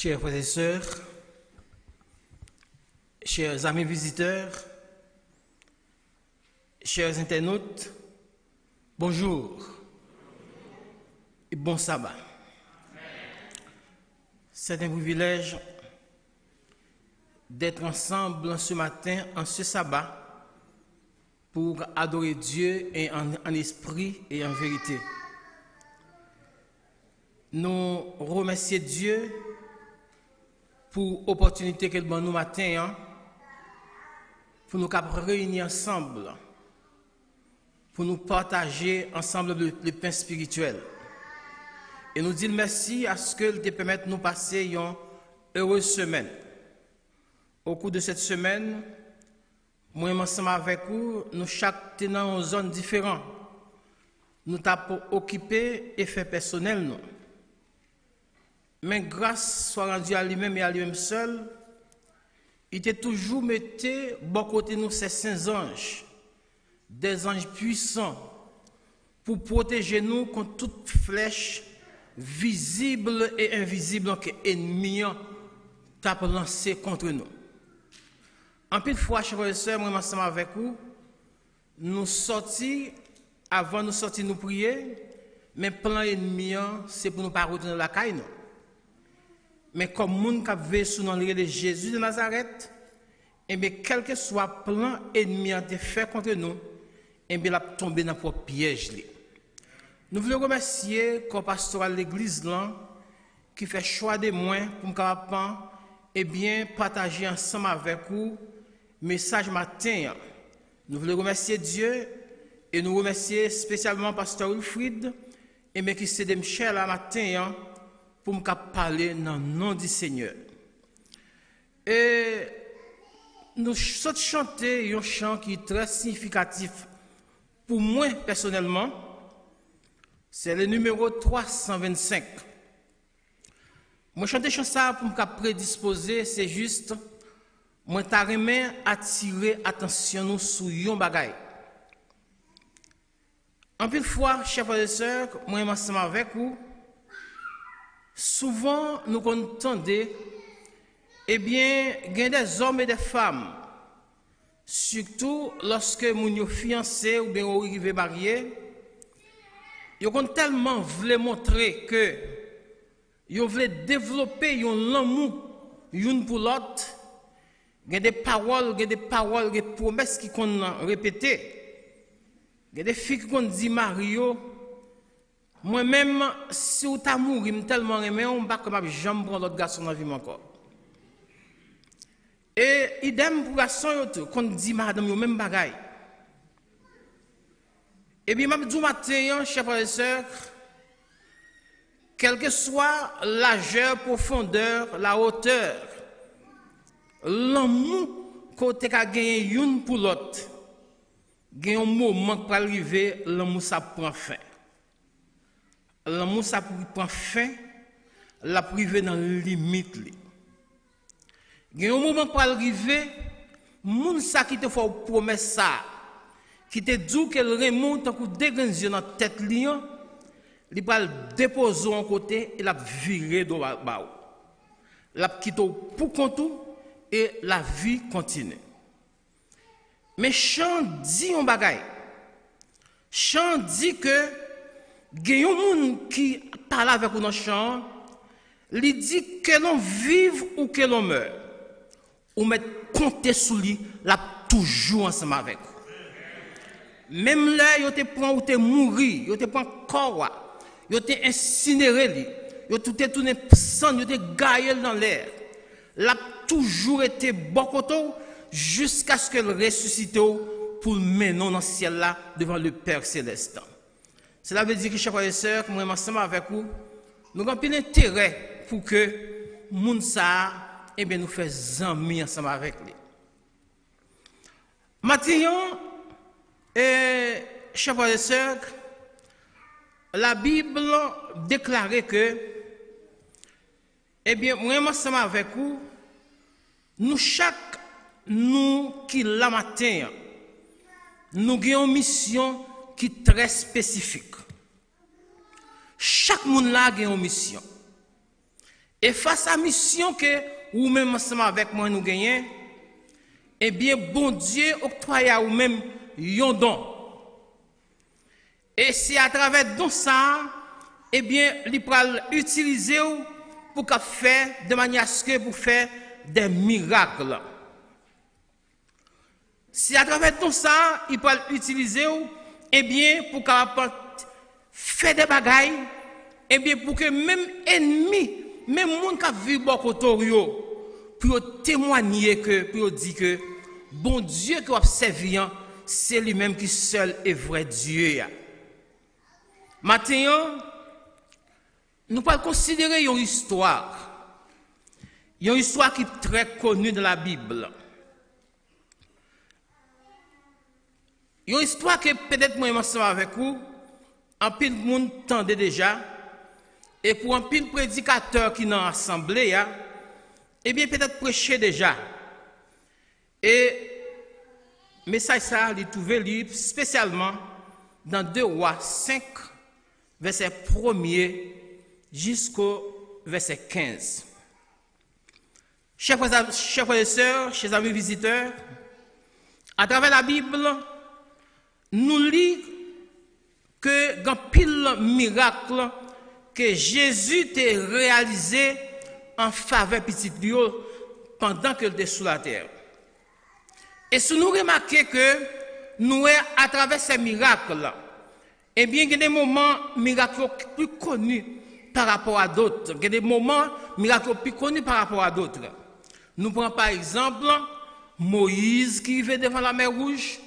Chers frères et sœurs, chers amis visiteurs, chers internautes, bonjour et bon sabbat. C'est un privilège d'être ensemble ce matin, en ce sabbat, pour adorer Dieu et en esprit et en vérité. Nous remercions Dieu pour l'opportunité qu'il donne nous matin, pour nous réunir ensemble, pour nous partager ensemble le pain spirituel. Et nous disons merci à ce qu'il te permette de nous passer une heureuse semaine. Au cours de cette semaine, moi ensemble avec vous, nous chaque tenant une zone différente. Nous t'avons occupé et fait personnel nous. Mais grâce soit rendue à lui-même et à lui-même seul, il t'a toujours metté bon côté nous ces saints anges, des anges puissants, pour protéger nous contre toute flèche visible et invisible que l'ennemi t'a lancé contre nous. En pile fois, chers frères et sœurs, moi ensemble avec vous, nous sortis, avant nous sortir nous prier, mais plan ennemi, c'est pour nous pas retourner la caille. Mais comme moun k'ap ve sous nom de Jésus de Nazareth, et bien quel que soit plan ennemi de fait contre nous, et bien la tomber dans propre piège. Nous voulons remercier le pastoral de l'église là qui fait choix de moi pour me capable et bien partager ensemble avec vous message matin. Nous voulons remercier Dieu et nous remercier spécialement pasteur Wilfried et bien qui s'est de Michel à matin pour me parler dans le nom du Seigneur. Et nous chanter un chant qui est très significatif pour moi personnellement. C'est le numéro 325. Moi chanter ça pour me prédisposer, c'est juste moi t'arrimer attirer attention nous sur yon bagay. En pile fois, chers frères et sœurs, moi ensemble avec vous, souvent nous entendons, eh bien, il y a des hommes et des femmes, surtout lorsque nous sommes fiancés ou bien arrivés mariés, ils ont tellement voulu montrer que ils veulent développer un amour l'une pour l'autre. Il y a des paroles, des promesses qui sont répétées. Il y a des filles qui ont dit Mario. Moi-même, si vous t'as mouru, tellement aimé, on ne va pas jamais prendre l'autre garçon dans la vie encore. Et idem pour garçon, qu'on dit madame, yo même bagaille. Et bien, même du matin, chers frères et sœurs, quelle que soit l'âge, profondeur, la hauteur, l'amour côté qu'a gagné une pour l'autre, il y a un moment pour arriver, l'amour ça prend fin. L'amour ça prend fin, la privé dans les limites. Il y a un moment pour arriver, moun ça qui te fait promesse ça, qui te dit qu'elle remonte pour dégager dans tête lion, il va le déposer en côté et la virer de bas. La quitte pour compte et la vie continue. Mais Chant dit un bagay. Chant dit que il y a un monde qui parle avec nous dans le chant, il dit que l'on vive ou que l'on meurt. Ou mettre compter sur lui, là toujours ensemble avec vous. Même là, il te prend ou te mourir, il te prend corps, il te incinéré, il te tourné sang, il te gaillé dans l'air. Là toujours été bon côté jusqu'à ce qu'elle ressuscite pour mener dans le ciel là devant le Père céleste. Cela veut dire que, chers frères et sœurs, moi ensemble avec vous, nous avons plein d'intérêt pour que moun sa eh bien nous faisons amis ensemble avec lui. Maintenant, chers frères et sœurs, la Bible déclare que, eh bien, moi ensemble avec vous, nous qui la matin, nous avons une mission qui est très spécifique. Chaque monde là a une mission. Et face à la mission que ou même ensemble avec moi nous gagnons, eh bien, bon Dieu octroie à vous-même un don. Et c'est à travers don ça, eh bien, il peut l'utiliser pour faire de manière à ce que pour faire des miracles. Si à travers tout ça, il peut l'utiliser, eh bien, pour faire des bagailles, eh bien, pour que même ennemis, même monde qui a vu beaucoup pour témoigner que, pour dire que, bon Dieu qui a servi, c'est lui-même qui seul est vrai Dieu. Maintenant, nous pouvons considérer une histoire. Il y a une histoire qui est très connue dans la Bible. Il y a une histoire que peut-être moi ensemble avec vous, un pile de monde tendait déjà, et pour un pile prédicateur qui dans l'assemblée, eh bien peut-être prêcher déjà. Et message ça, il trouvé spécialement dans 2 Rois 5, verset 1er jusqu'au verset 15. Chers frères et sœurs, chers amis visiteurs, à travers la Bible, nous lisons que dans pile miracle que Jésus a réalisé en faveur de petit Dieu pendant qu'il était sous la terre. Et si nous remarquons que nous, à travers ces miracles, eh bien, il y a des moments miracles plus connus par rapport à d'autres. Il y a des moments miracles plus connus par rapport à d'autres. Nous prenons par exemple Moïse qui vivait devant la mer Rouge.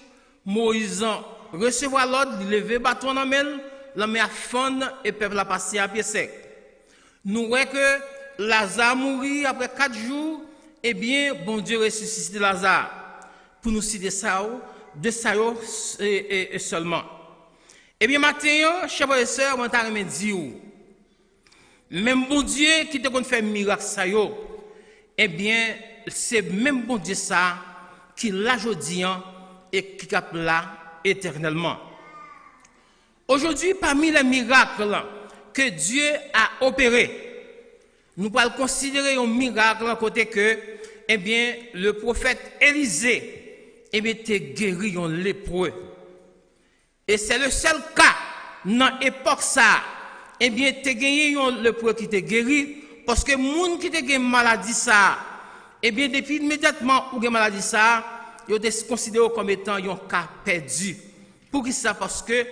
Moïse recevoir l'ordre, il lever bâton dans la mer fond et peuple a passé à pied sec. Nous voyons que Lazare mourit après 4 jours. Eh bien, bon Dieu ressuscite Lazare. Pour nous citer ça, de ça et seulement. Eh bien, maintenant, chers frères et sœurs, on t'a dire, même bon Dieu qui te fait miracle ça, eh bien, c'est même bon Dieu ça qui l'a aujourd'hui et qui est là éternellement. Aujourd'hui, parmi les miracles que Dieu a opérés, nous pouvons considérer un miracle à côté que, eh bien, le prophète Élisée, eh bien, t'es guéri en lépreux. Et c'est le seul cas dans l'époque ça, eh bien, t'es gagné un lépreux qui t'est guéri, parce que moun qui t'es gagné maladie ça, eh bien, depuis immédiatement ou gagné maladie ça, ils ont considéré comme étant un cas perdu. Pour qui ça? Parce que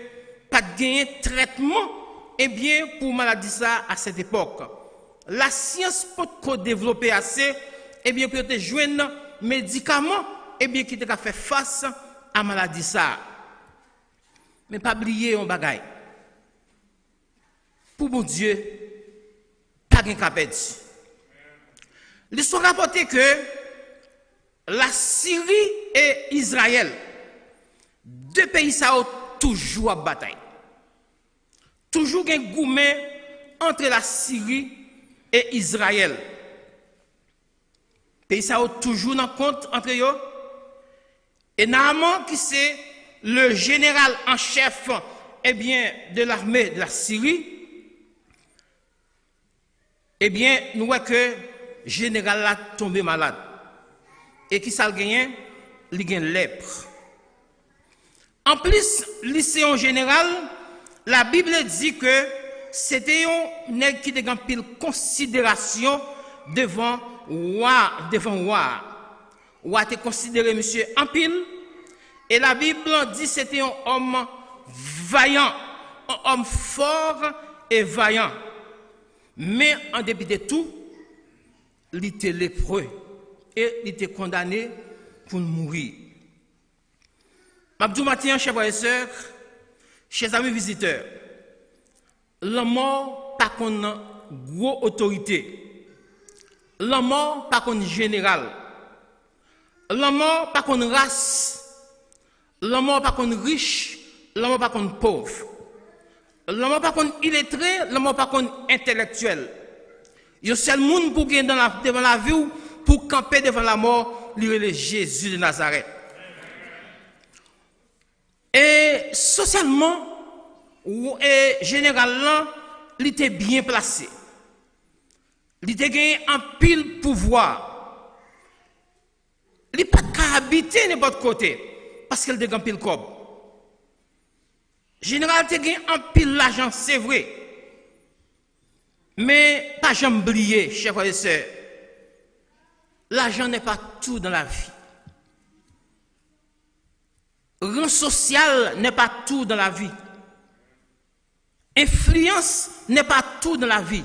pas de gagner traitement, eh bien, pour maladie ça à cette époque. La science peut développer assez, eh bien, pour te joindre médicaments, eh bien, qui te fait face à maladie ça. Mais pas oublier un bagage. Pour mon Dieu, pas de cas perdu. L'histoire rapporte que la Syrie et Israël, 2 pays ça ont toujours à bataille. Toujours un goumet entre la Syrie et Israël. Pays ça ont toujours dans compte entre eux. Et Naaman qui c'est le général en chef, eh bien, de l'armée de la Syrie, eh bien, nous voyons que le général a tombé malade. Et qui ça le gagne? Il gagne lèpre. En plus, lycéen général, la Bible dit que c'était un nègre qui était en pile considération devant roi. Roi était considéré monsieur en pile. Et la Bible dit que c'était un homme vaillant, un homme fort et vaillant. Mais en dépit de tout, il était lépreux et il était condamné pour mourir. Mabdou matin, chers frères et sœurs, chers amis visiteurs, la mort pas qu'on gros autorité, la mort pas qu'on général, la mort pas qu'on race, la mort pas qu'on riche, la mort pas qu'on pauvre, la mort pas qu'on illettré, la mort pas qu'on intellectuel. Il y a seul monde pour gagner devant la vie pour camper devant la mort, il est Jésus de Nazareth. Et socialement, et généralement, il était bien placé. Il a gagné un pile pouvoir. Il n'a pas qu'à habiter n'importe côté parce qu'il a gagné un pile cob. Général, il a gagné un pile l'argent, c'est vrai. Mais pas jamais oublier, chers frères et sœurs, l'argent n'est pas tout dans la vie. Rang social n'est pas tout dans la vie. Influence n'est pas tout dans la vie.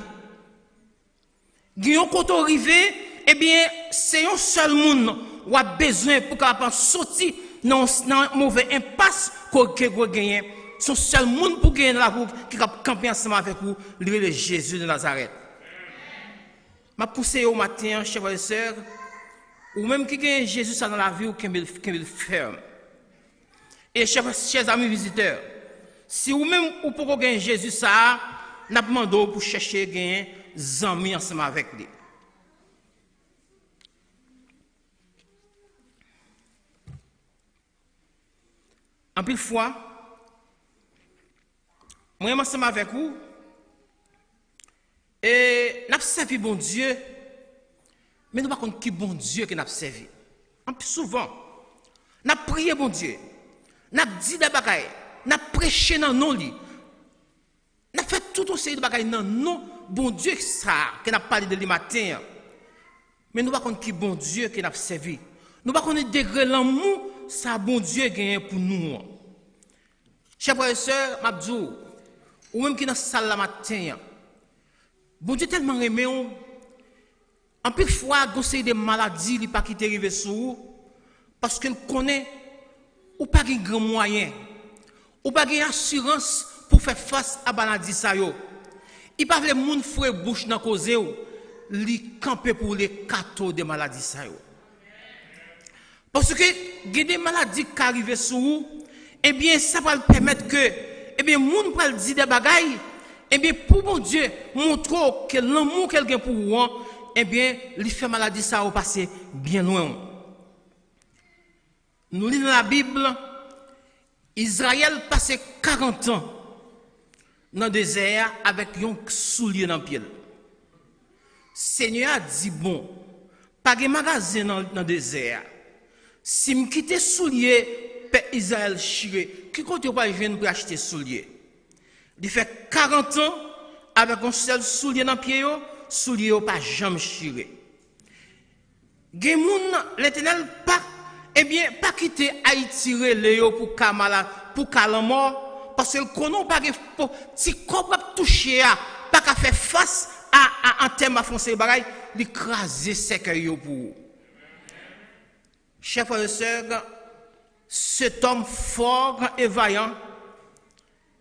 Guillaume quand on arrive, eh bien, c'est un seul monde qui a besoin pour qu'on sortir dans un mauvais impasse qu'on gagne. Son seul monde pour gagner dans la route qui a campé ensemble avec vous, le Jésus de Nazareth. Je conseille au matin, chers frères et sœurs, ou même qui gagne Jésus dans la vie ou qui le ferme. Et chers amis visiteurs, si vous même ou pour gagner Jésus ça, n'a demandé pour chercher gagner amis ensemble avec lui. En pile fois, moi ensemble avec vous et n'a servi bon Dieu, mais nous pas contre qui bon Dieu que n'a servi. En plus souvent, n'a prié bon Dieu. N'a dit des bagailles, n'a prêché dans nos lits, n'a fait tout un série de bagailles dans non bon Dieu ça, qui n'a parlé de lui matin. Mais nous ne savons pas qui bon Dieu qui n'a servi. Nous ne savons pas degré l'amour, ça bon Dieu gagne pour nous. Chers frères et sœurs, Mabdou, ou même qui dans la salle la matin, bon Dieu tellement aimé, en plus de fois, il y a des maladies qui ne pas quitter arriver sur vous, parce qu'il connaît ou pas de grand moyen, ou pas d'assurance pour faire face à la maladie. Il pas les gens fouet bouche dans cause li camper pour les cadeaux de maladies. Parce que il y a des maladies qui arrivent sur vous, eh bien ça va permettre que eh bien moun pral dire des bagailles, eh bien pour mon Dieu montre que l'amour qu'elle a pour vous, eh bien il fait maladie ça au passer bien loin. Nous lisons dans la Bible, Israël passait 40 ans dans le désert avec un soulier dans le pied. Seigneur a dit, bon, pas de magasin dans le désert. Si je quitte le soulier, Israël chiré, qui compte pas venir pour acheter soulier? Il fait 40 ans avec un seul soulier dans le pied, soulier pas jamais chiré. L'Éternel pas eh bien, pas quitter Haïti Léo pour Kamala, pour Kalamor, parce que qu'on pas si qu'on toucher pas qu'à faire face à un thème à foncer bagaille, l'écraser sec pour. Chers frères et sœurs, cet homme fort et vaillant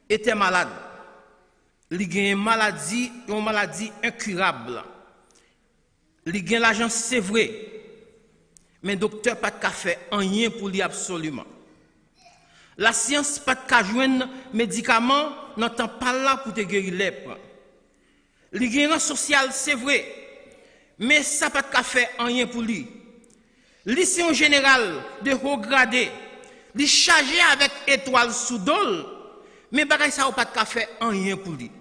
était malade. Il a une maladie incurable. Il a l'argent, c'est vrai. Mais le docteur n'a pas de fait rien pour lui absolument. La science n'a pas de joindre médicaments, n'entend pas là pour te guérir lèpre. Le guérison social, c'est vrai, mais ça n'a pas de fait rien pour lui. Lycée en général de haut gradé, il est chargé avec étoile sous dol, mais ça n'a pas de fait rien pour lui.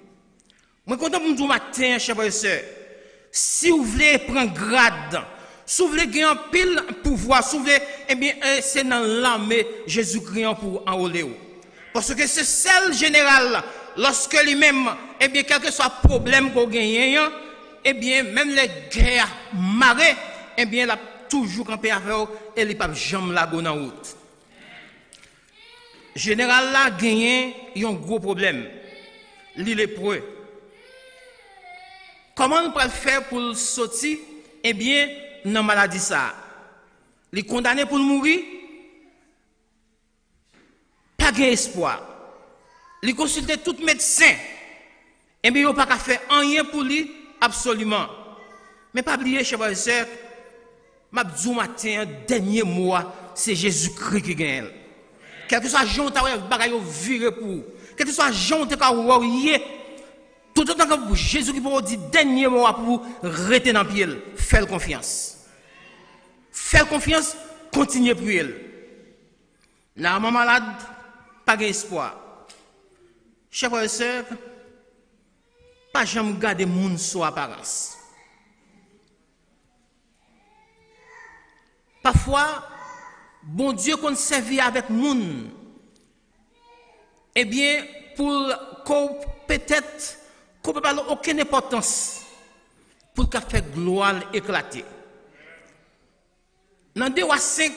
Moi, quand on me dit matin, chers frères et sœurs, si vous voulez prendre grade, si vous voulez gagner un pile pouvoir, si vous voulez, eh bien, c'est dans l'armée Jésus-Christ pour enrôler. Parce que c'est celle générale, lorsque lui-même, eh bien, quel que soit le problème qu'on gagne, eh bien, même les guerres marées, eh bien, il a toujours campé avec eux et il n'a pas jamais la go dans la route. Général là, gagné, il y a un gros problème. Il est lépreux. Comment on peut le faire pour sortir? Eh bien, dans la maladie ça. Il est condamné pour mourir. Pas d'espoir. Il consulte tout médecin. Eh bien, il n'a pas faire rien pour lui, absolument. Mais pas oublier, chers frères et sœurs, ma dit matin, dernier mois, c'est Jésus-Christ qui gagne. Quel que soit le jour, tu as viré pour. Quel que soit le jour, tu as tout autant que Jésus qui vous dit dernier mot pour vous rester dans le pied, faites confiance. Faites confiance, continuez à prier. La maman malade, pas d'espoir. Chers frères et sœurs, pas jamais garder monde sous apparence. Parfois, bon Dieu qu'on servit avec moun, eh bien, pour qu'on peut-être qu'on peut pas aucune importance pour qu'à faire gloire éclater. Dans 2 Rois 5,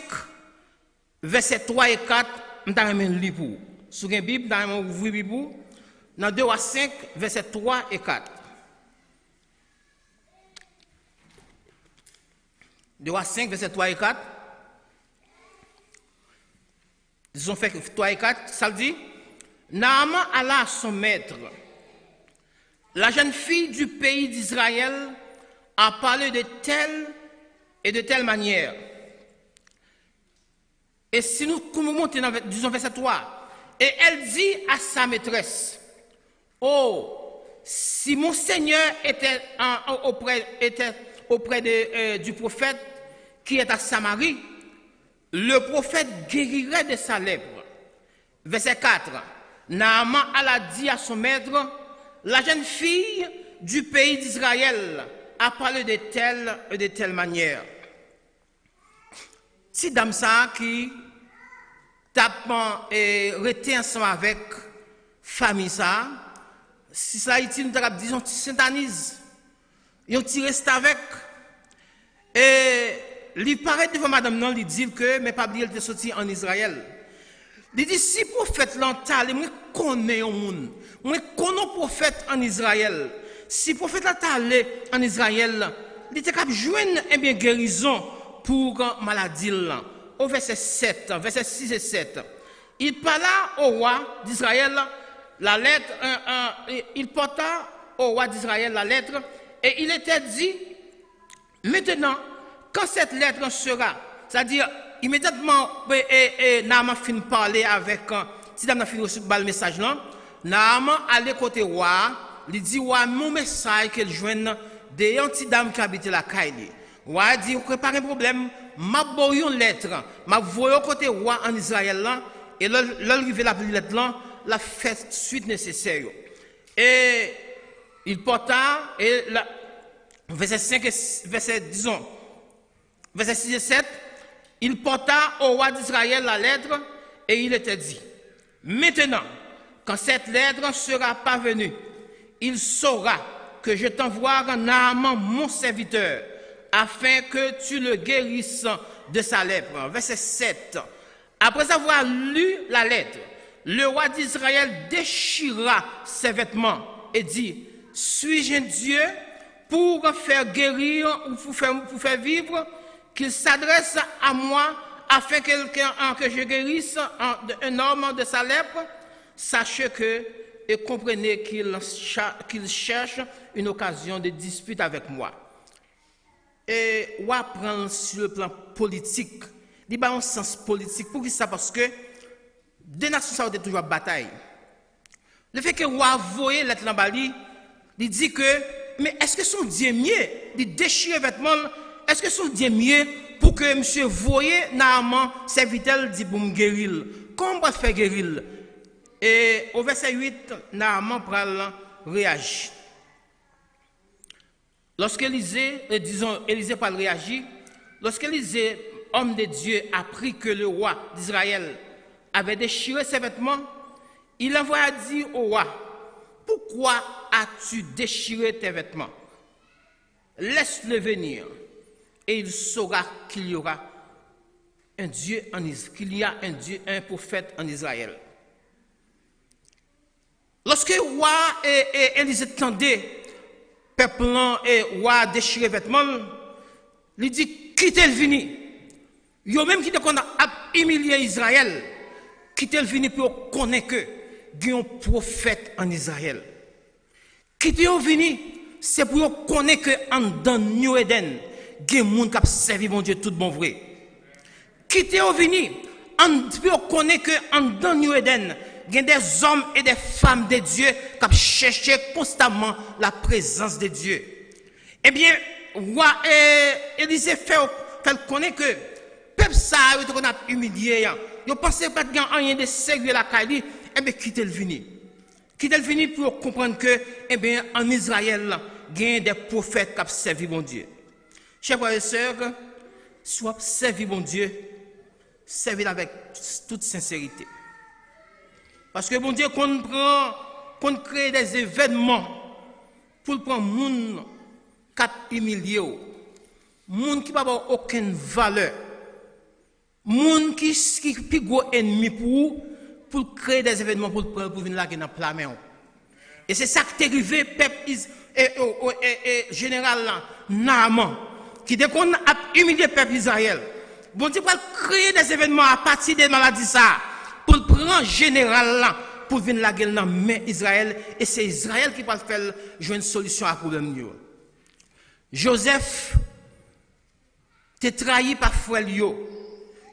versets 3 et 4, je vais vous lire pour. Sur la Bible, je vais vous ouvrir Bible. Dans 2 Rois 5, versets 3 et 4. 2 Rois 5, versets 3 et 4. Ils ont fait 3 et 4, ça dit, Naaman alla à son maître. La jeune fille du pays d'Israël a parlé de telle et de telle manière. Et si nous montons dans disons verset 3, et elle dit à sa maîtresse, oh, si mon Seigneur était auprès du prophète qui est à Samarie, le prophète guérirait de sa lèpre. Verset 4, Naaman alla dit à son maître, la jeune fille du pays d'Israël a parlé de telle et de telle manière. Si dame ça qui tapant et rester ensemble avec famille ça, si ça est nous disons syntanise, ils ti reste avec et lui paraît devant madame non lui dit que mais pas oublier elle était sorti en Israël. Il dit si prophète l'entale moi connais un monde, moi connais prophète en Israël. Si prophète l'entale en Israël, il était capable joindre un bien guérison pour maladie là. Au verset 7, verset 6 et 7. Il parla au roi d'Israël la lettre, il porta au roi d'Israël la lettre, et il était dit, maintenant, quand cette lettre sera, c'est-à-dire immédiatement, Naaman fin parler avec, si Naaman fin reçu le message là, Naaman allait côté roi, il dit, roi, mon message qu'elle joigne des anti-dames qui habitent la Kaili. Roi dit, vous préparez un problème, m'a envoyé une lettre, m'a envoyé côté roi en Israël là, et l'arrivée la lettre là, la fait suite nécessaire. Et il porta, et verset 5 et verset 6 et 7, il porta au roi d'Israël la lettre, et il était dit, maintenant, quand cette lettre sera parvenue, il saura que je t'envoie Naaman mon serviteur, afin que tu le guérisses de sa lèpre. Verset 7. Après avoir lu la lettre, le roi d'Israël déchira ses vêtements et dit, suis-je un Dieu pour faire guérir ou pour faire vivre, qu'il s'adresse à moi afin que je guérisse un homme de sa lèpre? Sachez que et comprenez qu'il cherche une occasion de dispute avec moi. Et on prend sur le plan politique, il y a un sens politique. Pour qui ça? Parce que deux nations ont toujours bataille. Le fait que roi voyait l'être en Bali, il dit que, mais est-ce que son Dieu mieux? Il déchire les vêtements, est-ce que son Dieu mieux pour que monsieur voyait Naaman serviteur dit pour me guérir? Comment on va faire guérir? Et au verset 8, Naaman réagit. Lorsqu'Élisée, Élisée parle réagit, lorsqu'Élisée, homme de Dieu, apprit que le roi d'Israël avait déchiré ses vêtements, il envoya dire au roi, pourquoi as-tu déchiré tes vêtements? Laisse-le venir, et il saura qu'il y aura un Dieu en Israël, qu'il y a un Dieu, un prophète en Israël. Lorsque le roi et Élisée tendaient, peuple et roi déchiré vêtements, il dit quittez le vini. Yo même qui qu'on a humilié Israël, quittez le vini pour connaître que il y a un prophète en Israël. Quittez le vini, c'est pour connaître que en dans New Eden, il y a un monde qui a servi mon Dieu tout bon vrai. Quittez le vini, pour connaître que en dans New Eden, il y a des hommes et des femmes de Dieu qui cherchent constamment la présence de Dieu. Eh bien, roi Élisée fait connaître que le peuple ça a humilié. Ils pensaient pas qu'il y a rien de sérieux la Kaili. Eh bien, quittez le vini. Quittez le vini pour comprendre que, eh bien, en Israël, il y a des prophètes qui ont servi mon Dieu. Chers frères et sœurs, soit servi bon Dieu, servi avec toute sincérité. Parce que bon Dieu, qu'on crée des événements pour prendre moun qui humilié, moun qui n'a pas aucune valeur, moun qui est plus gros ennemi pour créer des événements pour venir là dans la main. Et c'est ça qui est arrivé, peuple général là, Naaman, qui dès qu'on a humilié le peuple Israël, bon Dieu va créer des événements à partir des maladies ça, pour prendre général là, pour venir la guerre dans la main Israël, et c'est Israël qui va faire jouer une solution à problème. Joseph t'es trahi par frère Lio.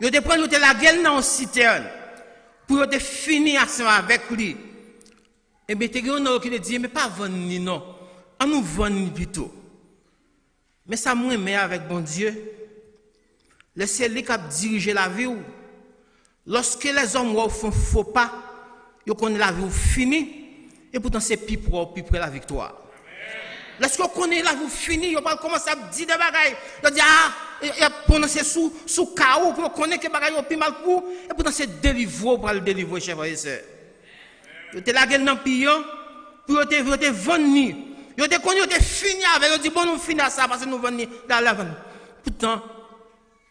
Il te prend la guerre dans une citerne pour te finir avec lui. Et bien, tu as qui te dit, mais pas vendre ni non. On nous vend plutôt. Mais ça moi mais avec bon Dieu. Laissez lui qui diriger la vie. Lorsque les hommes font faux pas, ils connaissent la vie finie. Et pourtant c'est plus près la victoire. Lorsqu'on connaît la vie finie, ils pas commencer à dire des bagailles. Ils disent il a prononcé sous chaos pour connaître que bagaille plus mal pour et pourtant c'est délivrer pour le délivrer chers frères et sœurs. Ils te la gueule dans pion pour te vendre. Ils te connaît te fini avec ils dit bon nous finir ça parce que nous vendre dans la vente. Pourtant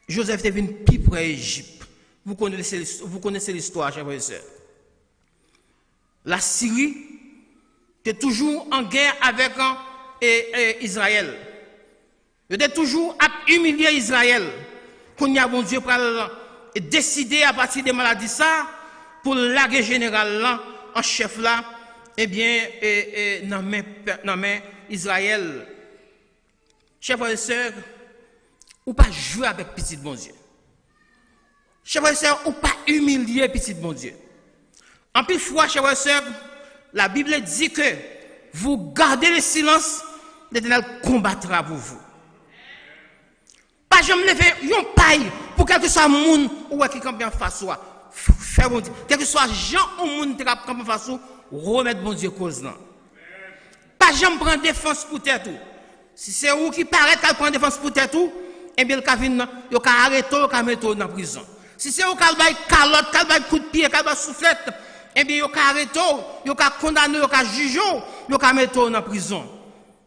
Joseph est venu plus près Égypte. Vous connaissez l'histoire chers frères et sœurs. La Syrie est toujours en guerre avec Israël. Il est toujours à humilier Israël. Qu'on y a bon Dieu pour décider à partir des maladies ça pour la guerre générale là, en chef là, eh bien, dans main Israël. Chers frères et sœurs, ou pas jouer avec petit bon Dieu. Chers frères et sœurs, ou pas humilier petit bon Dieu. En plus fois, chers frères et sœurs, la Bible dit que vous gardez le silence, l'Éternel combattra pour vous. Pas jamais lever yon paille pour quel que soit moun ou qui campe en face soi. Faire bon Dieu. Quel que soit gens ou moun qui campe en face soi, remettre bon Dieu cause là. Pas jamais prendre défense pour tête tout. Si c'est vous qui paraît qu'elle prend défense pour tête tout, eh bien le cavine yo ka arrêter, yo ka mettre dans prison. Si c'est vous qui bail calotte, qui bail coup de pied, qui bail soufflette, eh bien yo ka arrêter, yo ka condamner, yo ka juger, yo ka mettre dans prison.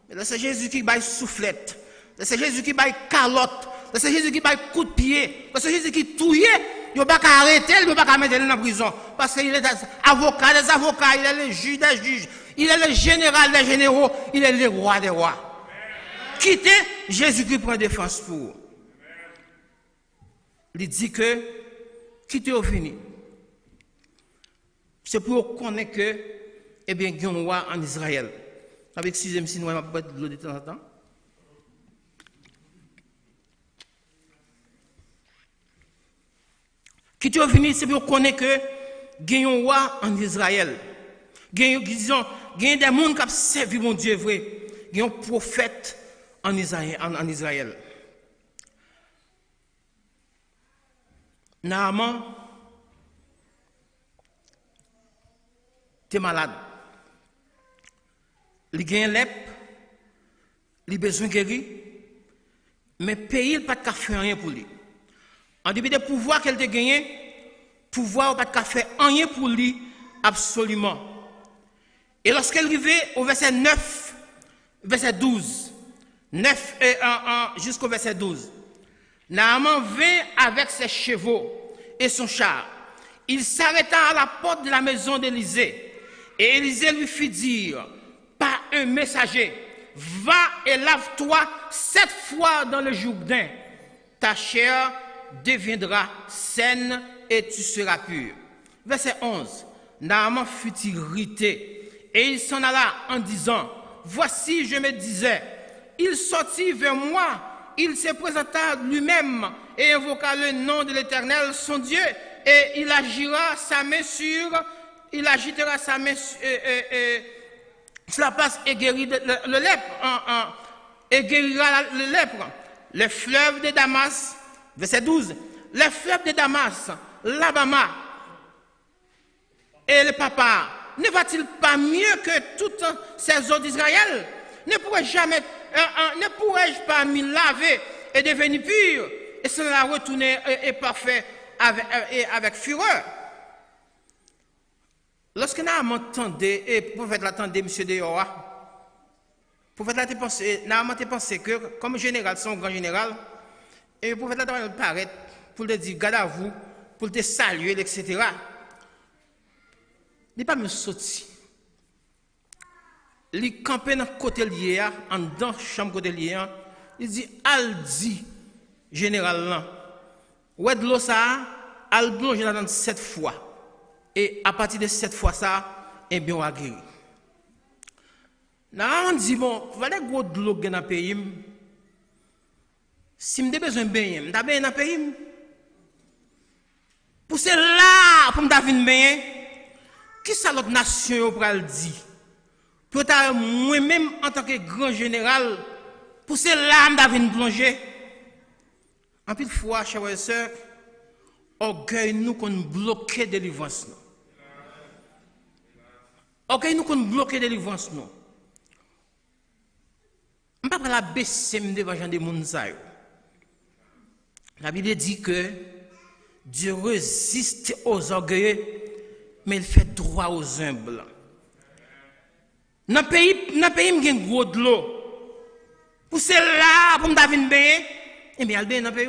Mais c'est Jésus qui bail soufflette. C'est Jésus qui bail calotte. C'est Jésus qui bail coup de pied. C'est Jésus qui touille. Il ne peut pas arrêter, il ne peut pas mettre dans la prison. Parce qu'il est avocat des avocats, il est le juge des juges, il est le général des généraux, il est le roi des rois. Quittez, Jésus qui prend défense pour vous. Il dit que, quittez au fini. C'est pour connaître que, eh bien, il y a un roi en Israël. Avec 6e signe, on va pas de l'eau de temps en temps. Qui est venu, c'est pour connaître que il y a un roi en Israël. Il y a des gens qui ont servi mon Dieu vrai. Il y a un prophète en Israël. Naaman, tu es malade. Il y a un lèpre, il a besoin de guérir, mais le pays n'a pas de faire rien pour lui. En dépit des pouvoirs qu'elle a gagné, pouvoir n'a pas faire rien pour lui, absolument. Et lorsqu'elle arrivait au verset 9, verset 12, 9 jusqu'au verset 12, Naaman vint avec ses chevaux et son char. Il s'arrêta à la porte de la maison d'Élisée. Et Élisée lui fit dire par un messager, va et lave-toi 7 fois dans le Jourdain. Ta chair deviendra saine et tu seras pur. Verset 11. Naaman fut irrité et il s'en alla en disant, voici je me disais, il sortit vers moi, il se présenta lui-même et invoqua le nom de l'Éternel son Dieu et il agitera sa main sur la place et guérit le lèpre et guérira le lèpre. Le fleuve de Damas, verset 12, les fleuves de Damas, l'Abama et le Papa, ne va-t-il pas mieux que toutes ces eaux d'Israël? Ne pourrais-je pas m'y laver et devenir pur? et cela retourné et parfait avec fureur. Lorsque nous entendait, et le prophète l'attendait, M. Deora, le prophète a pensé que, comme général, son grand général, et le prophète a paraître pour le dire, garde à vous, pour te saluer, etc. Il n'est pas me sorti. Il campé dans le côté lié, en dedans, chambre côté lié, il dit, al dit, général, là, ouais de l'eau ça, al plonge là-dedans 7 fois. Et à partir de 7 fois ça, eh bien, on a guéri. Là, on dit, bon, voilà gros de l'eau dans le pays. Si je besoin de baigner, je vais dans le pays. Pour cela, pour me venir baigner, qui ça l'autre nation pour le dire? Pour moi-même, en tant que grand général, pour cela, je vais venir plonger. En plus de fois, chers et sœurs, orgueil nous qu'on bloque la délivrance. Orgueil nous qu'on bloque la délivrance. Je ne vais pas la baisser devant les gens. La Bible dit que Dieu résiste aux orgueilleux, mais il fait droit aux humbles. Dans le pays, il y a gros de l'eau. Pour cela, pour me venir baigner, eh bien, il y a dans le pays.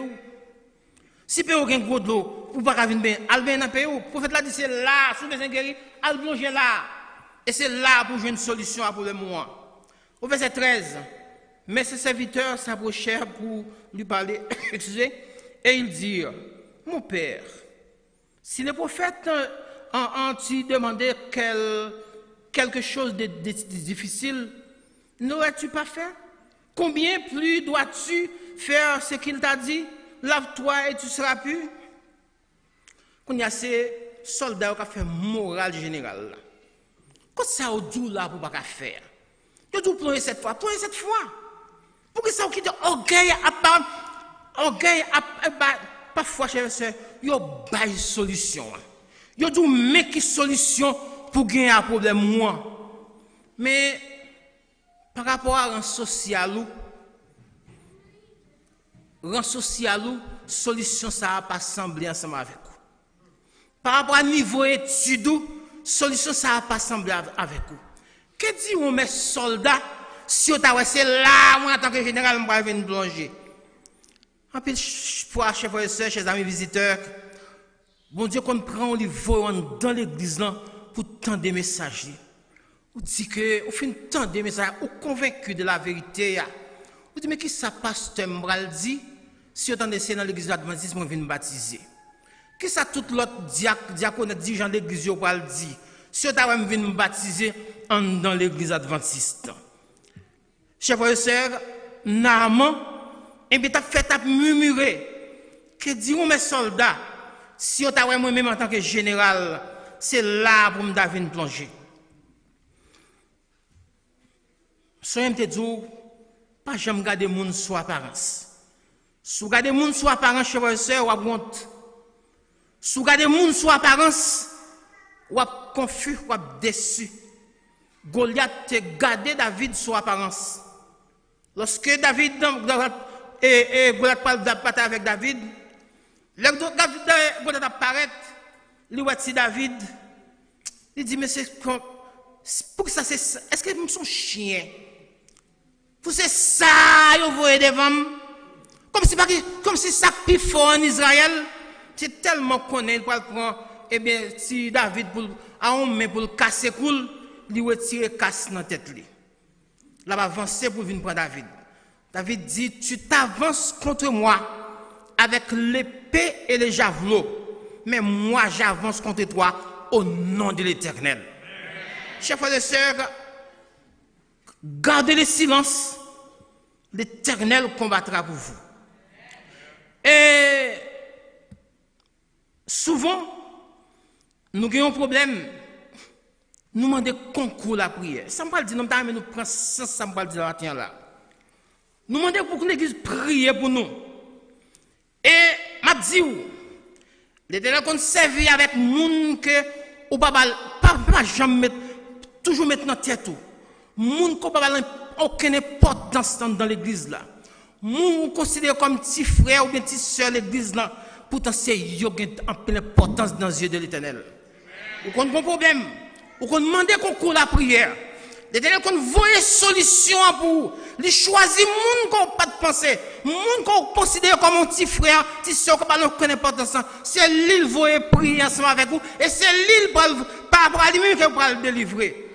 Si le pays a gros de l'eau, pour ne pas venir baigner, il y a dans le pays. Le prophète l'a dit, c'est là, sous besoin de guérir, il plonger là. Et c'est là pour jouer une solution à problème. Au verset 13, mais ses serviteurs s'approchèrent pour lui parler, excusez, et ils dirent, mon père, si le prophète en t'y demandait quelque chose de difficile, n'aurais-tu pas fait? Combien plus dois-tu faire ce qu'il t'a dit? Lave-toi et tu seras pur. Quand il y a ces soldats qui ont fait morale générale, quand ça au doux là pour pas faire, tu dois plonger cette fois. Pour que ça quitte orgueil parfois chers sœurs, yo bail solution. Yo dou mais qui solution pour gagner un problème moi. Mais par rapport à rang social solution ça n'a pas semblé ensemble avec vous. Par rapport à niveau étude, solution ça n'a pas semblé avec vous. Que dit on mes soldats si on t'a c'est là moi en tant que général on va venir plonger. En plus, chers frères et sœurs, chers amis visiteurs, bon Dieu qu'on prend les voyons dans l'église là pour tant de messages. On dit que au fin tant de messages, on convaincu de la vérité. On dit mais qui ça pasteur m'bral dit si on t'a laissé dans l'église adventiste on vient baptiser. Qui ça tout l'autre diacone dirigeant l'église yo pral dit si on t'a vient baptiser dans l'église adventiste. Chers frères et sœurs, Naaman et bien t'as fait murmurer que diront mes soldats si on t'a moi-même en tant que général c'est là pour me venir plonger. Soyez te dire pas jamais garder monde sous apparence. Si vous gardez monde sous apparence chers et sœurs, ou honte. Si vous gardez monde sous apparence, ou confus, ou déçu. Goliath te gardé David sous apparence. Lorsque David et Goliath parle de bataille avec David, Goliath apparaît, il voit David, il dit mais c'est pour que ça c'est est-ce que je suis chien? Pour c'est ça vous voyez devant comme si ça plus fort en Israël, c'est tellement connu il prend eh bien si David pour à un main pour casser cool, il retire casse dans tête lui. Là va avancer pour venir prendre David. David dit tu t'avances contre moi avec l'épée et les javelots, mais moi j'avance contre toi au nom de l'Éternel. Chers frères et sœurs, gardez le silence, l'Éternel combattra pour vous. Et souvent, nous avons un problème, nous demandons concours la prière. Ça me parle de nous, nous prenons sens, ça me parle de la matin là. Nous demandons pour que l'Église prie pour nous. Et m'a dit l'Éternel qu'on servi avec moun que ou pas jamais toujours mettre dans tête tout. Moun ko pas aucune importance dans l'église là. Nous considérons comme petit frère ou bien petit soeur l'église là. Pourtant, c'est eux qui ont en pleine importance dans les yeux de l'Éternel. Ou qu'on a un problème, ou qu'on demande qu'on court la prière. L'Éternel qu'on voit solution pour les choisir moun qu'on pas de pensée, moun qu'on considère comme un petit frère, petit soeur qu'on pas de importance. C'est lui qui voit prier ensemble avec vous et c'est lui qui par rapport à lui-même qui va le délivrer.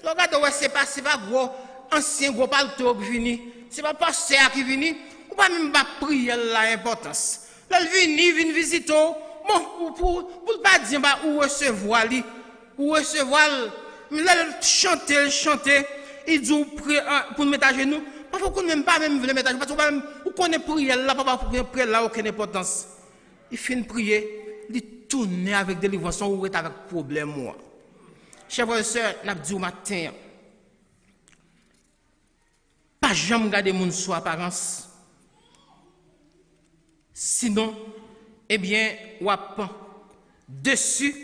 Regardez, c'est pas gros ancien gros palto qui vient, c'est pas pasteur qui vient, ou pas même pas prier l'importance. Là vient visiter, bon pour pas dire ou recevoir lui, ou recevoir là chanter, il dit pour mettre à genoux, pas faut qu'on même pas même veut mettre à genoux parce que même ou connaît prier là pas prier là aucune importance. Il finit prier, il tourne avec délivrance ou est avec problème moi. Chers frères et sœurs, n'a dit au matin, pas jamais garder mon sous apparence. Sinon, eh bien, ou dessus,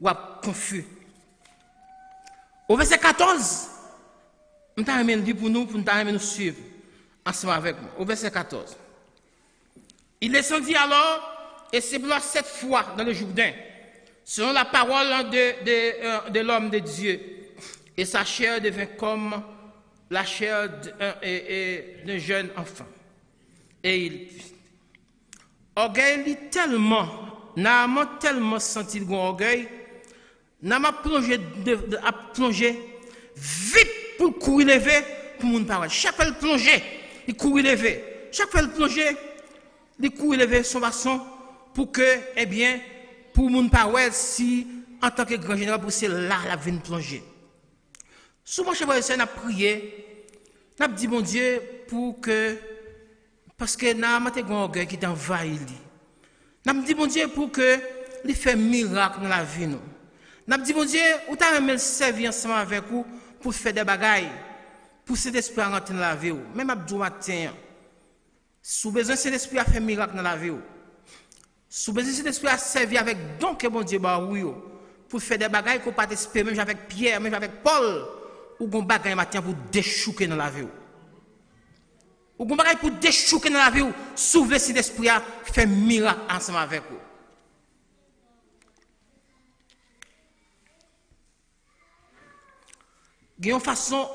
ou confus. Au verset 14, je vais dire pour nous nous suivre ensemble avec moi. Au verset 14. Il descendit alors et s'ébloua 7 fois dans le Jourdain, selon la parole de l'homme de Dieu. Et sa chair devint comme la chair d'un jeune enfant. Et il orgueil Naaman tellement senti le orgueil, Naaman a plongé vite pour courir lever pour mon parole. Chaque fois il plongeait, il courait lever. Chaque fois il plongeait, il courait lever son basson pour que, eh bien, pour mon parole, si en tant que grand général, pour c'est là la vie plonger. Souvent, chez moi, on a prié, on a dit, bon Dieu, pour que, parce que Naaman a un orgueil qui t'envahit. On a dit, bon Dieu, pour que, il fait miracle dans la vie. On a dit, bon Dieu, ou t'as aimé le servir ensemble avec vous pour faire des bagailles, pour cet esprit à rentrer dans la vie. Même Abdou matin, sous besoin cet esprit à faire miracle dans la vie. Sous besoin cet esprit à servir avec don que bon Dieu bah oui pour faire des bagailles qu'on pas espérer même avec Pierre, même avec Paul, ou gon bagaille matin pour déchouquer dans la vie. Ou gon bagaille pour déchouquer dans la vie, soulever cet esprit à faire miracle ensemble avec vous. Il y a une façon,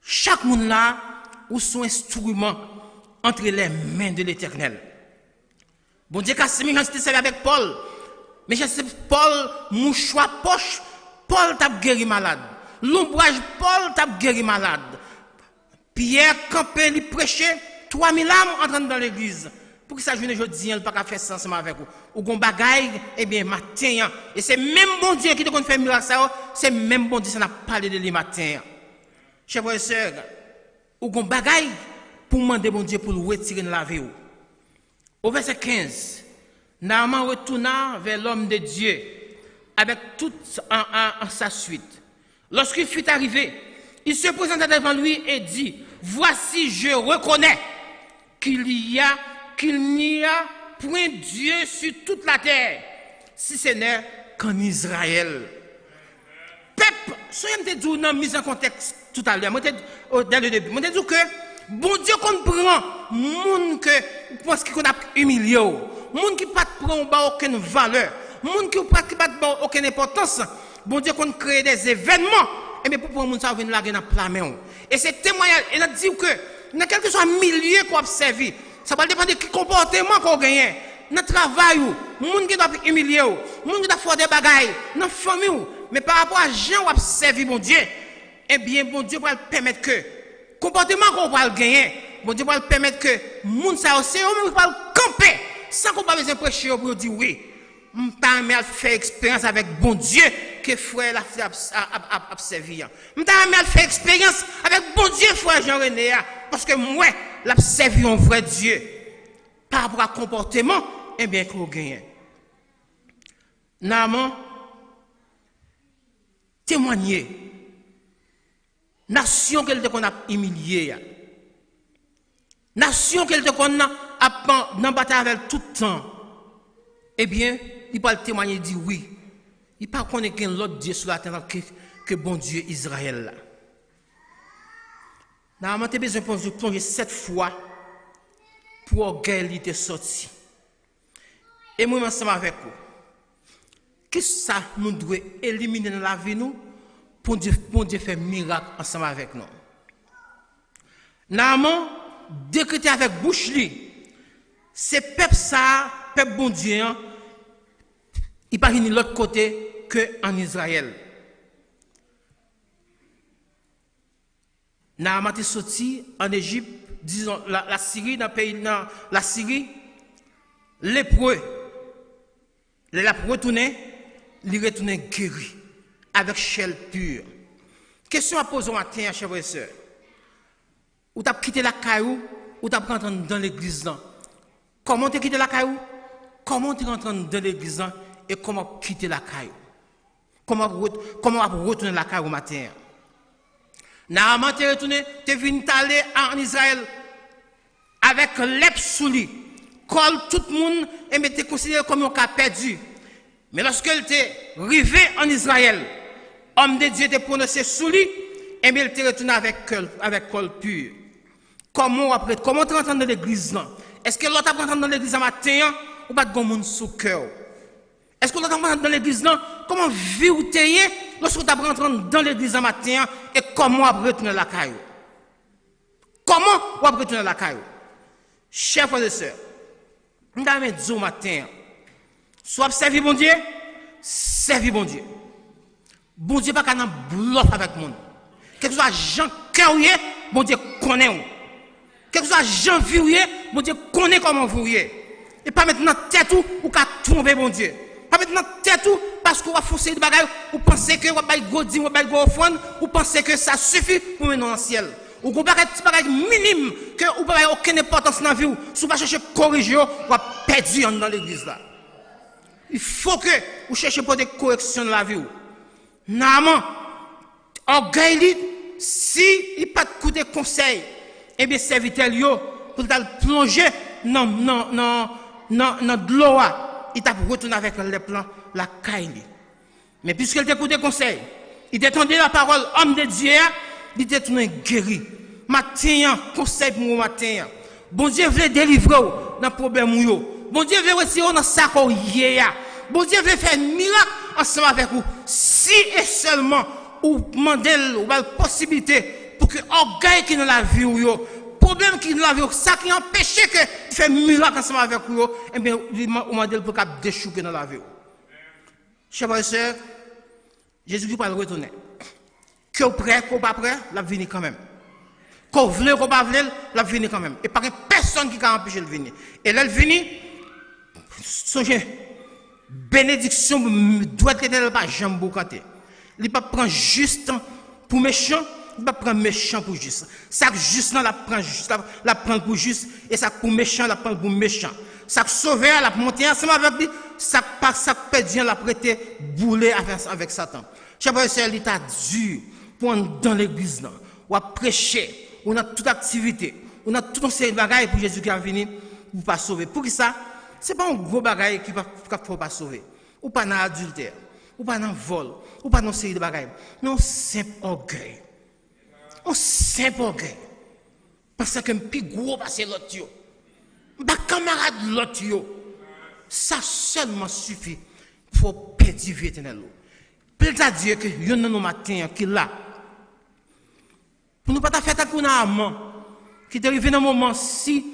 chaque monde là, ou son instrument entre les mains de l'Éternel. Bon Dieu, quand c'est servi avec Paul, mais je sais Paul, mouchoir poche, Paul t'a guéri malade. L'ombrage, Paul t'a guéri malade. Pierre campé, il prêchait, 3000 âmes entrant dans l'église. Pour que ça journée aujourd'hui, il ne peut pas faire ça ensemble avec vous. Ou gon bagaille, eh bien, matin. Et c'est même bon Dieu qui te fait miracle ça, c'est même bon Dieu qui n'a parlé de lui matin. Chers frères et sœurs, ou gon bagaille pour demander bon Dieu pour le retirer dans la vie. Au verset 15, Naaman retourna vers l'homme de Dieu avec toute en sa suite. Lorsqu'il fut arrivé, il se présenta devant lui et dit, voici, je reconnais qu'il n'y a point Dieu sur toute la terre, si ce n'est qu'en Israël. Peuple, soyez dit dans mise en contexte tout à l'heure, dès le début, je dis que bon Dieu qu'on prend, moun que pense qu'on a humilié, moun qui pas prend aucune valeur, moun qui pas aucune importance, bon Dieu qu'on crée des événements, et bien pour prendre moun ça venir la dans la main. Et c'est témoignage, et on dit que dans quel que soit milieu qu'on observe, ça va dépendre de quel comportement qu'on gagne. Dans le travail, moun qui doit humilier, moun qui doit faire des bagailles, dans la famille, mais par rapport à gens qui observent bon Dieu, eh bien bon Dieu va permettre que comportement qu'on va gagner, bon Dieu va permettre que moun ça aussi on va camper sans qu'on pas besoin prêcher pour dire oui. On permet à faire expérience avec bon Dieu que frère a servi. On permet à faire expérience avec bon Dieu frère Jean-René parce que moi l'a servi un vrai Dieu par rapport à comportement eh bien qu'on gagne. Naaman témoigner nation qu'elle te qu'on a humilié. Nation qu'elle te qu'on a dans bataille avec tout le temps. Eh bien, il peut témoigner et dire oui. Il ne connaît qu'un autre Dieu sur la terre que bon Dieu Israël. Normalement, tu as besoin de plonger 7 fois pour orgueil te sorti. Et moi, ensemble avec vous, qu'est-ce que ça nous doit éliminer dans la vie nous pour Dieu faire miracle ensemble avec nous? Normalement, décréter avec bouche li, c'est peuple ça, peuple bon Dieu, il pas de l'autre côté que en Israël. Naaman est sorti en Égypte, disons la Syrie, dans le pays, dans la Syrie, lépreux. Il a retourné, il retourné guéri, avec chair pure. Question à poser au matin, chers et sœurs. Ou tu as quitté la caillou, ou tu as rentré dans l'église là. Comment tu as quitté la caillou? Comment tu es rentré dans l'église là et comment quitter la caillou? Comment retourner la caillou au matin? Naaman t'es retourné, t'es venu t'aller en Israël avec l'ép sous lui, colle tout le monde et t'es considéré comme un cas perdu. Mais lorsque t'es arrivé en Israël, homme de Dieu t'es prononcé sous lui, et bien il t'est retourné avec col pur. Comment tu rentres dans l'église là? Est-ce que l'autre rentre dans l'église matin ou pas de monde sous cœur? Est-ce que l'autre rentre dans l'église là? Comment vivre lorsque tu rentres dans l'église matin et comment on retourner la caillou? Comment on retourner la caillou? Chers frères et sœurs, nous avons dit au matin, soit servir bon Dieu, servir bon Dieu. Bon Dieu pas qu'un bluff avec le monde. Quel que soit Jean Carrier, bon Dieu connaît où. Quel que soit Jean Virouillé, bon Dieu connaît comment Virouillé. Et pas maintenant tête ou qu'à tomber bon Dieu. Pas maintenant tête ou parce qu'on va foncer de bagaille, ou pensez que on va gros dire, on va gros offrande, ou pensez que ça suffit pour mener dans le ciel. Ou qu'on va petit bagage minime que ou pas aucune importance dans la vie ou si on va chercher corriger, on va perdre dans l'église là. Il faut que vous cherchez pour des corrections dans la vie ou. Normalement, orgueil, si il pas de coup de conseil, eh bien, serviteur, yo, pour plonger dans de l'eau, il t'a retourné avec les plans, la caille. Mais puisqu'il t'a écouté conseil, il t'a entendu la parole, homme de Dieu, il t'a tourné guéri. Matin, conseil pour moi, matin. Bon Dieu veut délivrer dans le problème, yo. Bon Dieu veut retirer dans sa corrière. Bon Dieu veut faire un miracle ensemble avec vous. Si et seulement, ou demander la possibilité pour que l'orgueil qui est dans la vie, problème qui est dans la vie, ça qui empêche que tu fais un miracle ensemble avec vous, eh bien, vous demandez pour qu'il déchouque dans la vie. Chers frères et sœurs, Jésus-Christ va le retourner. Que vous prêt, que vous pas prêt, la venir quand même. Que vous voulez, que vous pas voulez, la venir quand même. Et pas personne qui va empêcher de venir. Et là, le venir, songez, bénédiction doit être pas jamais boucanté. Il ne pas prendre juste pour méchant, il ne pas prendre méchant pour juste. Ça juste la prend juste, la prend pour juste, et ça pour méchant, la prend pour méchant. Ça sauver, la monter ensemble avec lui, ça perdre, la prêter bouler avec Satan. Chers frères et sœurs, l'état dur pour dans l'église là, ou à prêcher, on a toute activité, on a tout un série de bagailles pour Jésus qui a venu, ou pas sauver. Pour qui ça? C'est pas un gros bagaille qui va pas sauver. Ou pas dans l'adultère, ou pas dans le vol, ou pas dans une série de bagailles. Mais un simple orgueil. Un simple orgueil. Parce que un plus gros passe l'autre yo. Ba camarade l'autre yo. Ça seulement suffit pour perdre vie éternelle. Plaît à Dieu que yon nan matin qui là. Pour nous pas faire ta qu'on a amant qui est arrivé dans un moment si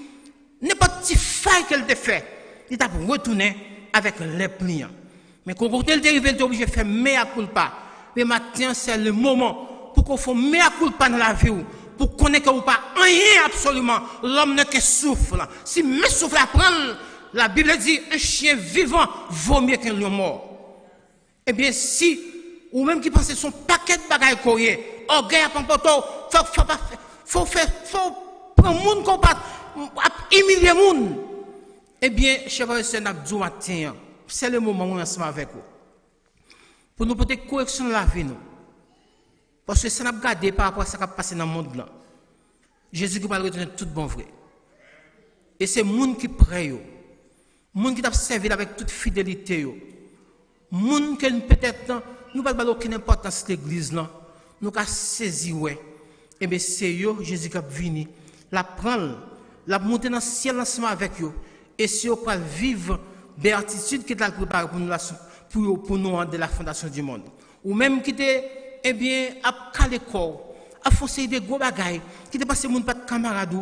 n'importe petit faille qu'elle te fait, il t'a retourné avec les pliants. Mais quand elle est arrivé, elle est obligé de faire mea culpa. Mais maintenant, c'est le moment pour qu'on fasse mea culpa dans la vie. Pour connaître que vous pas rien absolument. L'homme n'est que souffle. Si me souffle apprend, la Bible dit un chien vivant vaut mieux qu'un lion mort. Eh bien, si, ou même qui pense son paquet de bagailles courrier, orgueil à pampoto, faut prendre monde qu'on pas humilier monde. Eh bien, chers frères et sœurs, matin, c'est le moment où on est ensemble avec vous. Pour nous porter correction dans la vie, nous. Parce que ça n'a pas gardé par rapport à ce qui a passé dans le monde là. Jésus qui va retourner tout bon vrai. Et c'est le monde qui prie, le monde qui t'a servi avec toute fidélité, le monde qui peut-être, nous ne pas aucune importance de l'église là, nous avons saisi, et bien c'est yo Jésus qui est venu, la prendre, la monter dans le ciel ensemble avec eux, et si vous pouvez vivre béatitude qui est préparée pour nous de la fondation du monde. Ou même qui était, eh bien, à caler corps, à foncer des gros bagailles, qui était passé mon pas de camarade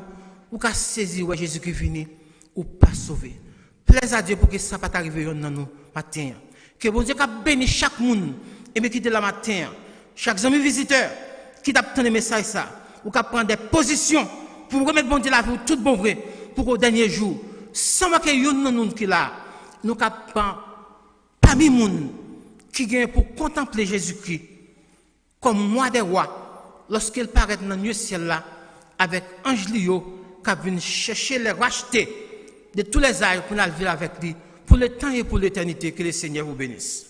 ou qu'à saisir Jésus qui est venu, ou pas sauver. Plaise à Dieu pour que ça ne pas arriver dans nous matin. Que bon Dieu a béni chaque monde, et bien qui était là matin, chaque ami visiteur, qui t'a obtenu message ça, ou qui prend des positions pour remettre bon Dieu la vie tout bon vrai, pour au dernier jour, sans que nous qui là, nous capons parmi moun qui gagne pour contempler Jésus-Christ comme moi des rois lorsqu'il paraît dans le ciel là avec ange Lio qui vient chercher les racheter de tous les âges pour la vivre avec lui pour le temps et pour l'éternité. Que le Seigneur vous bénisse.